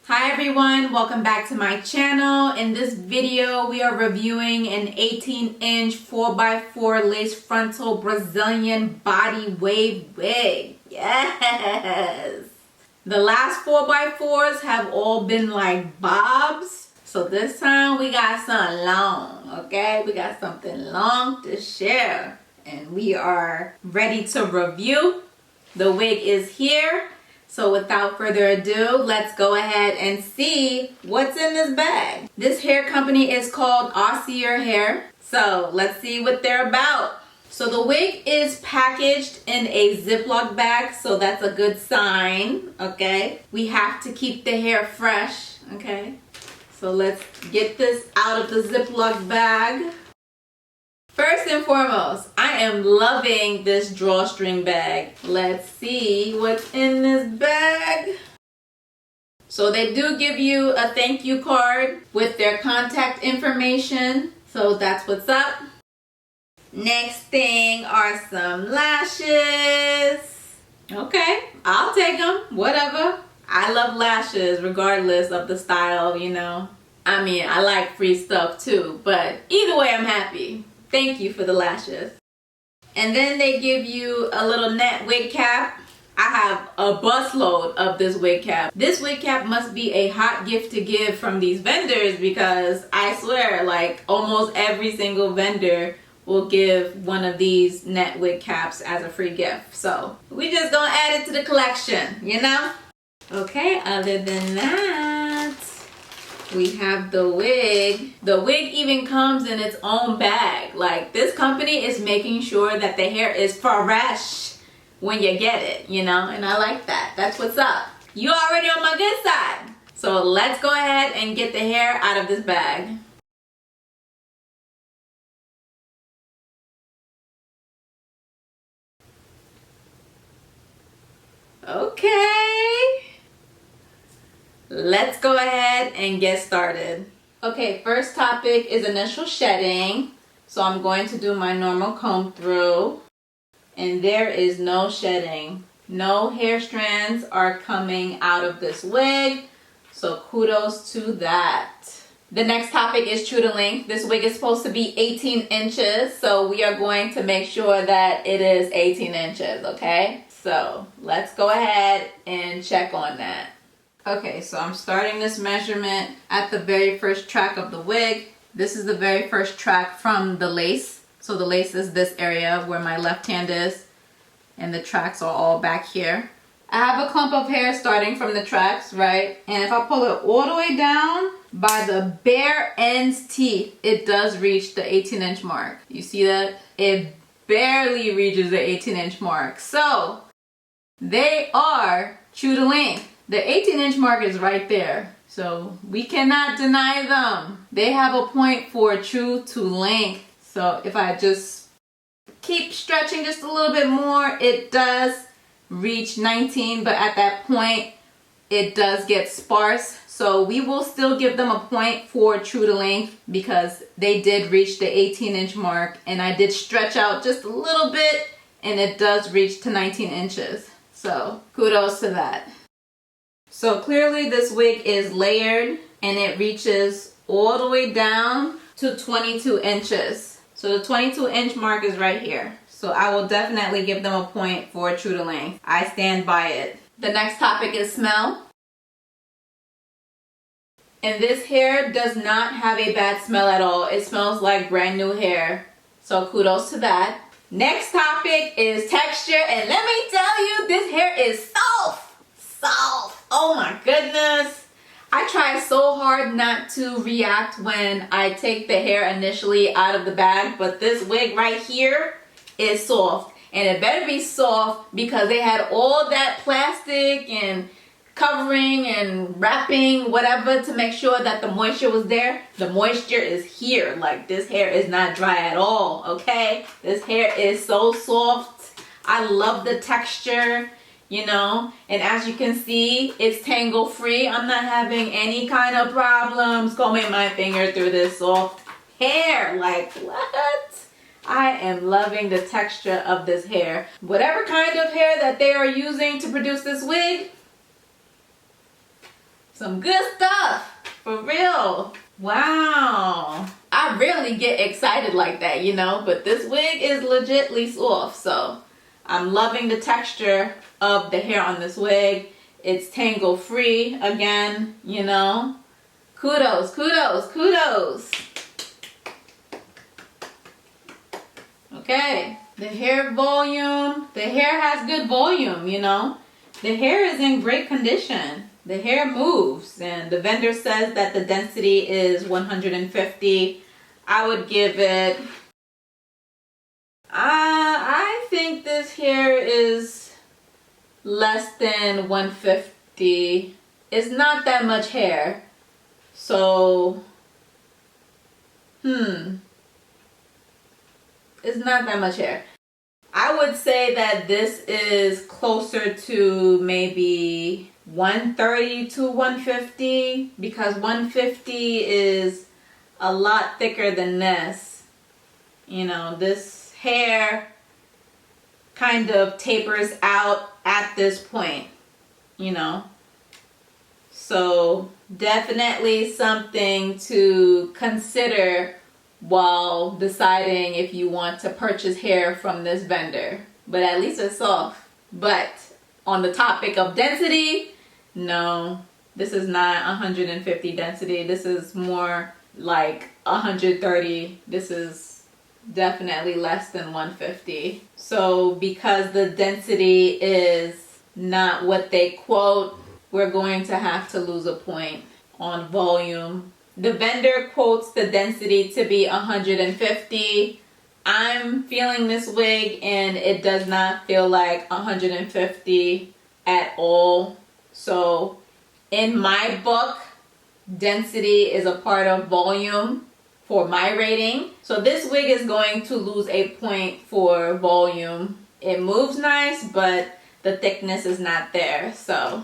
Hi everyone, welcome back to my channel. In this video, we are reviewing an 18-inch 4x4 lace frontal Brazilian body wave wig. Yes! The last 4x4s have all been like bobs. So this time we got something long, okay? We got something long to share. And we are ready to review. The wig is here. So without further ado, let's go ahead and see what's in this bag. This hair company is called Osier hair. So let's see what they're about. So the wig is packaged in a Ziploc bag, so that's a good sign, okay? We have to keep the hair fresh, okay? So let's get this out of the Ziploc bag. First and foremost, I am loving this drawstring bag. Let's see what's in this bag. So they do give you a thank you card with their contact information. So that's what's up. Next thing are some lashes. Okay, I'll take them, whatever. I love lashes regardless of the style, you know. I mean, I like free stuff too, but either way I'm happy. Thank you for the lashes. And then they give you a little net wig cap. I have a busload of this wig cap. This wig cap must be a hot gift to give from these vendors because I swear like almost every single vendor will give one of these net wig caps as a free gift. So we just gonna add it to the collection, you know? Okay, other than that, we have the wig. The wig even comes in its own bag. Like, this company is making sure that the hair is fresh when you get it, you know? And I like that. That's what's up. You already on my good side. So let's go ahead and get the hair out of this bag. Okay. Let's go ahead and get started. Okay, first topic is initial shedding. So I'm going to do my normal comb through. And there is no shedding. No hair strands are coming out of this wig. So kudos to that. The next topic is true to length. This wig is supposed to be 18 inches. So we are going to make sure that it is 18 inches, okay? So let's go ahead and check on that. Okay, so I'm starting this measurement at the very first track of the wig. This is the very first track from the lace. So the lace is this area where my left hand is, and the tracks are all back here. I have a clump of hair starting from the tracks, right? And if I pull it all the way down, by the bare ends teeth, it does reach the 18-inch mark. You see that? It barely reaches the 18-inch mark. So they are true to length. The 18-inch mark is right there, so we cannot deny them. They have a point for true to length. So if I just keep stretching just a little bit more, it does reach 19, but at that point, it does get sparse. So we will still give them a point for true to length because they did reach the 18-inch mark, and I did stretch out just a little bit, and it does reach to 19 inches. So kudos to that. So clearly this wig is layered and it reaches all the way down to 22 inches. So the 22-inch mark is right here. So I will definitely give them a point for true to length. I stand by it. The next topic is smell. And this hair does not have a bad smell at all. It smells like brand new hair. So kudos to that. Next topic is texture. And let me tell you, this hair is soft. Soft. Oh my goodness. I try so hard not to react when I take the hair initially out of the bag, but this wig right here is soft. And it better be soft because they had all that plastic and covering and wrapping, whatever, to make sure that the moisture was there. The moisture is here. Like, this hair is not dry at all, okay? This hair is so soft. I love the texture. You know, and as you can see, it's tangle free. I'm not having any kind of problems combing my finger through this soft hair. Like, what? I am loving the texture of this hair. Whatever kind of hair that they are using to produce this wig, Some good stuff, for real. Wow. I rarely get excited like that, you know, but this wig is legitly soft, so I'm loving the texture of the hair on this wig. It's tangle free again, you know. Kudos, kudos, kudos. Okay, the hair volume. The hair has good volume, you know. The hair is in great condition. The hair moves, and the vendor says that the density is 150. I would give it, I think this hair is less than 150. It's not that much hair. So, it's not that much hair. I would say that this is closer to maybe 130 to 150, because 150 is a lot thicker than this. You know, this hair kind of tapers out at this point, you know. So definitely something to consider while deciding if you want to purchase hair from this vendor. But at least it's soft. But on the topic of density, no, this is not 150 density. This is more like 130. This is definitely less than 150. So because the density is not what they quote, we're going to have to lose a point on volume. The vendor quotes the density to be 150. I'm feeling this wig and it does not feel like 150 at all. So in my book, density is a part of volume for my rating. So this wig is going to lose a point for volume. It moves nice, but the thickness is not there. So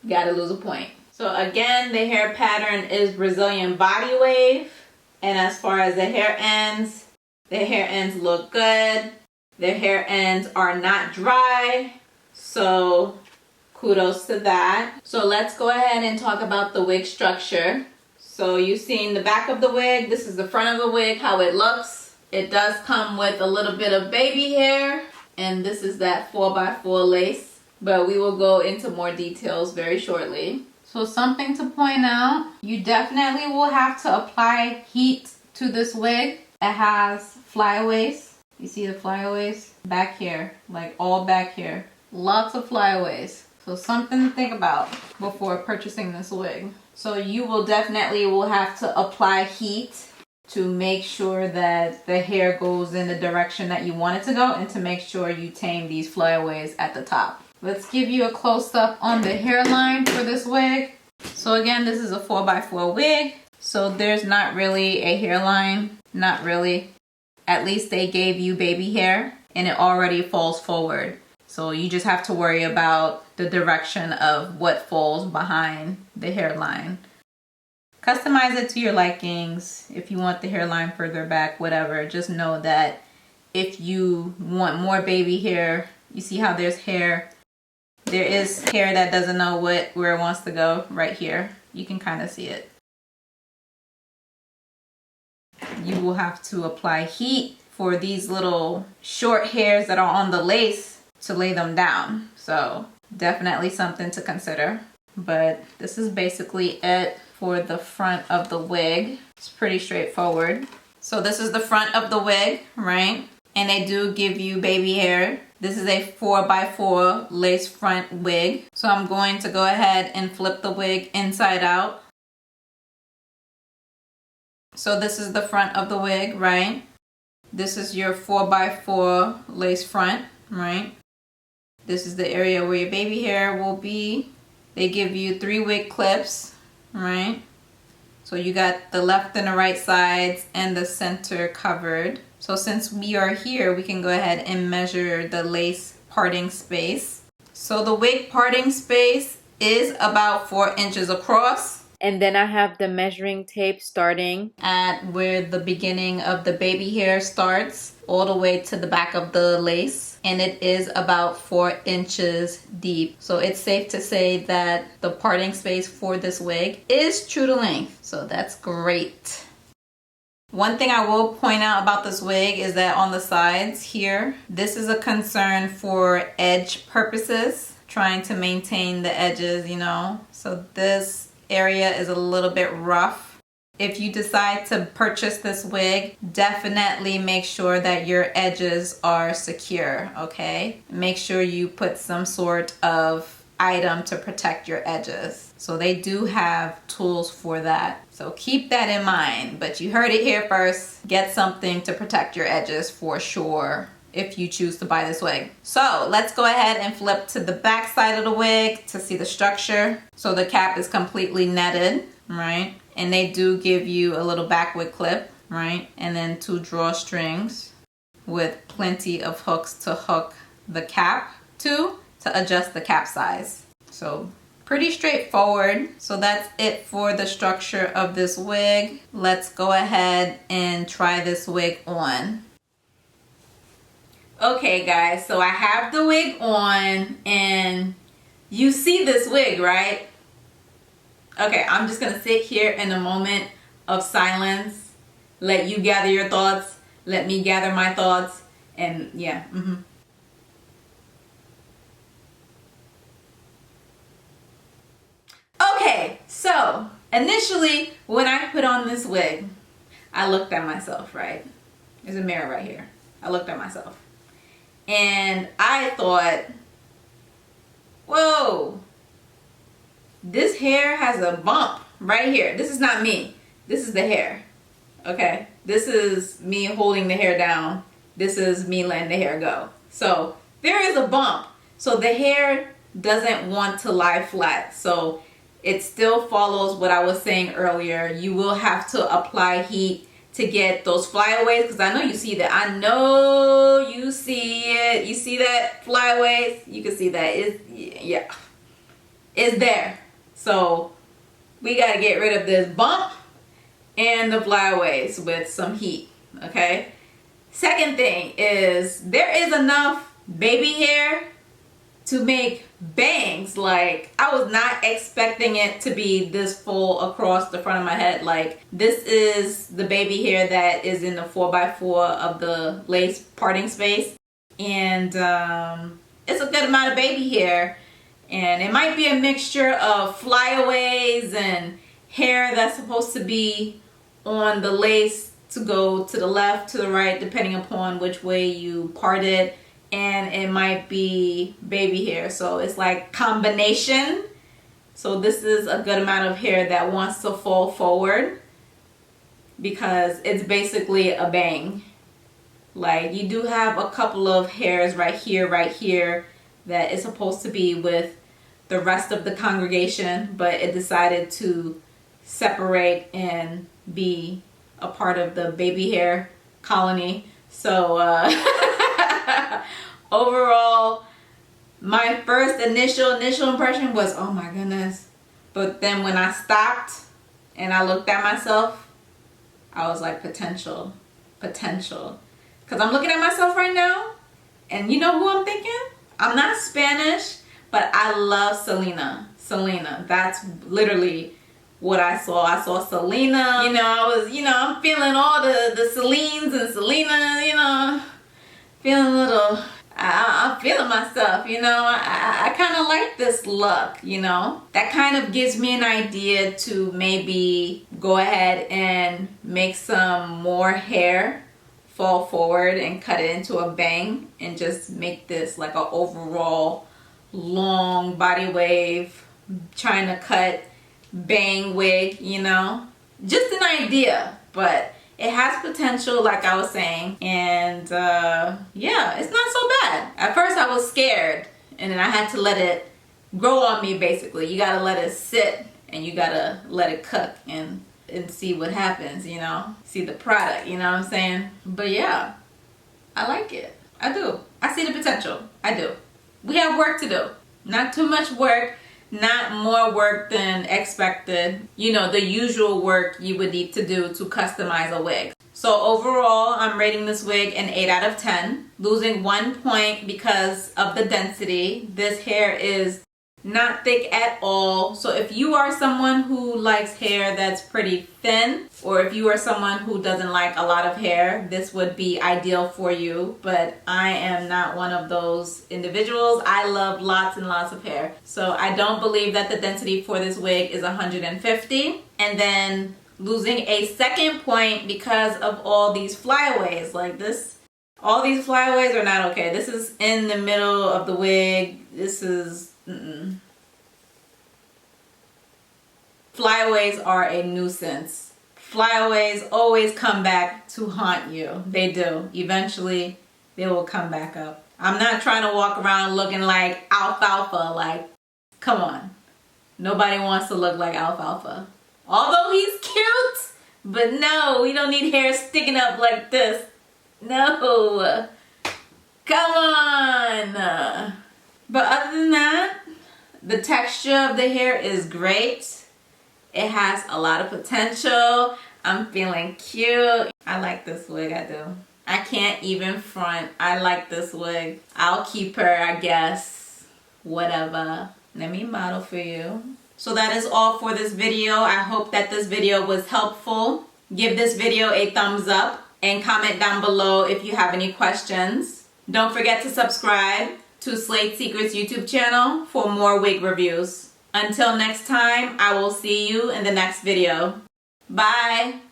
gotta lose a point. So again, the hair pattern is Brazilian body wave. And as far as the hair ends look good. The hair ends are not dry. So kudos to that. So let's go ahead and talk about the wig structure. So you've seen the back of the wig. This is the front of the wig, how it looks. It does come with a little bit of baby hair. And this is that 4x4 lace. But we will go into more details very shortly. So something to point out, you definitely will have to apply heat to this wig. It has flyaways. You see the flyaways? Back here, like all back here. Lots of flyaways. So something to think about before purchasing this wig. So you will definitely have to apply heat to make sure that the hair goes in the direction that you want it to go, and to make sure you tame these flyaways at the top. Let's give you a close-up on the hairline for this wig. So again, this is a 4x4 wig. So there's not really a hairline. Not really. At least they gave you baby hair and it already falls forward. So you just have to worry about the direction of what falls behind the hairline. Customize it to your likings. If you want the hairline further back, whatever. Just know that if you want more baby hair, you see how there's hair. There is hair that doesn't know where it wants to go right here. You can kind of see it. You will have to apply heat for these little short hairs that are on the lace to lay them down. So definitely something to consider. But this is basically it for the front of the wig. It's pretty straightforward. So this is the front of the wig, right? And they do give you baby hair. This is a 4x4 lace front wig. So I'm going to go ahead and flip the wig inside out. So this is the front of the wig, right? This is your 4x4 lace front, right? This is the area where your baby hair will be. They give you 3 wig clips, right? So you got the left and the right sides and the center covered. So since we are here, we can go ahead and measure the lace parting space. So the wig parting space is about 4 inches across. And then I have the measuring tape starting at where the beginning of the baby hair starts, all the way to the back of the lace. and it is about 4 inches deep. So it's safe to say that the parting space for this wig is true to length. So that's great. One thing I will point out about this wig is that on the sides here, this is a concern for edge purposes, trying to maintain the edges, you know. So this area is a little bit rough. If you decide to purchase this wig, definitely make sure that your edges are secure, okay? Make sure you put some sort of item to protect your edges. So they do have tools for that. So keep that in mind, but you heard it here first. Get something to protect your edges for sure if you choose to buy this wig. So let's go ahead and flip to the back side of the wig to see the structure. So the cap is completely netted, right? And they do give you a little back wig clip, right? And then 2 drawstrings with plenty of hooks to hook the cap to adjust the cap size. So pretty straightforward. So that's it for the structure of this wig. Let's go ahead and try this wig on. Okay guys, so I have the wig on and you see this wig, right? Okay, I'm just gonna sit here in a moment of silence, let you gather your thoughts, let me gather my thoughts, and yeah. Okay, so initially when I put on this wig, I looked at myself, right? There's a mirror right here. I looked at myself and I thought, whoa, this hair has a bump right here. This is not me. This is the hair. Okay? This is me holding the hair down. This is me letting the hair go. So there is a bump. So the hair doesn't want to lie flat. So it still follows what I was saying earlier. You will have to apply heat to get those flyaways, because I know you see that. I know you see it. You see that flyaways? You can see that. Yeah. It's there. So we got to get rid of this bump and the flyaways with some heat, okay? Second thing is there is enough baby hair to make bangs. Like, I was not expecting it to be this full across the front of my head. Like, this is the baby hair that is in the 4x4 of the lace parting space. And it's a good amount of baby hair. And it might be a mixture of flyaways and hair that's supposed to be on the lace to go to the left, to the right, depending upon which way you part it. And it might be baby hair. So it's like combination. So this is a good amount of hair that wants to fall forward because it's basically a bang. Like, you do have a couple of hairs right here that is supposed to be with the rest of the congregation, but it decided to separate and be a part of the baby hair colony. So overall, my first initial impression was, oh my goodness. But then when I stopped and I looked at myself, I was like, potential. Because I'm looking at myself right now, and you know who I'm thinking? I'm not Spanish, but I love Selena. That's literally what I saw. I saw Selena. You know, I'm feeling all the Celines and Selena, you know. Feeling a little, I'm feeling myself, you know. I kind of like this look, you know. That kind of gives me an idea to maybe go ahead and make some more hair fall forward and cut it into a bang and just make this like an overall long body wave, trying to cut bang wig, you know. Just an idea, but it has potential, like I was saying. And yeah, it's not so bad. At first I was scared, and then I had to let it grow on me. Basically, you gotta let it sit and you gotta let it cook and see what happens, you know, see the product, you know what I'm saying? But yeah, I like it. I do. I see the potential. I do. We have work to do. Not too much work, not more work than expected. You know, the usual work you would need to do to customize a wig. So overall, I'm rating this wig an 8 out of 10, losing 1 point because of the density. This hair is not thick at all. So if you are someone who likes hair that's pretty thin, or if you are someone who doesn't like a lot of hair, this would be ideal for you. But I am not one of those individuals. I love lots and lots of hair. So I don't believe that the density for this wig is 150. And then losing a 2nd point because of all these flyaways. Like this, all these flyaways are not okay. This is in the middle of the wig. This is Flyaways are a nuisance. Flyaways always come back to haunt you. They do. Eventually, they will come back up. I'm not trying to walk around looking like alfalfa. Like, come on. Nobody wants to look like alfalfa. Although he's cute, but no, we don't need hair sticking up like this. No. Come on. But other than that, the texture of the hair is great. It has a lot of potential. I'm feeling cute. I like this wig, I do. I can't even front. I like this wig. I'll keep her, I guess. Whatever. Let me model for you. So that is all for this video. I hope that this video was helpful. Give this video a thumbs up and comment down below if you have any questions. Don't forget to subscribe to Slade Secrets YouTube channel for more wig reviews. Until next time, I will see you in the next video. Bye!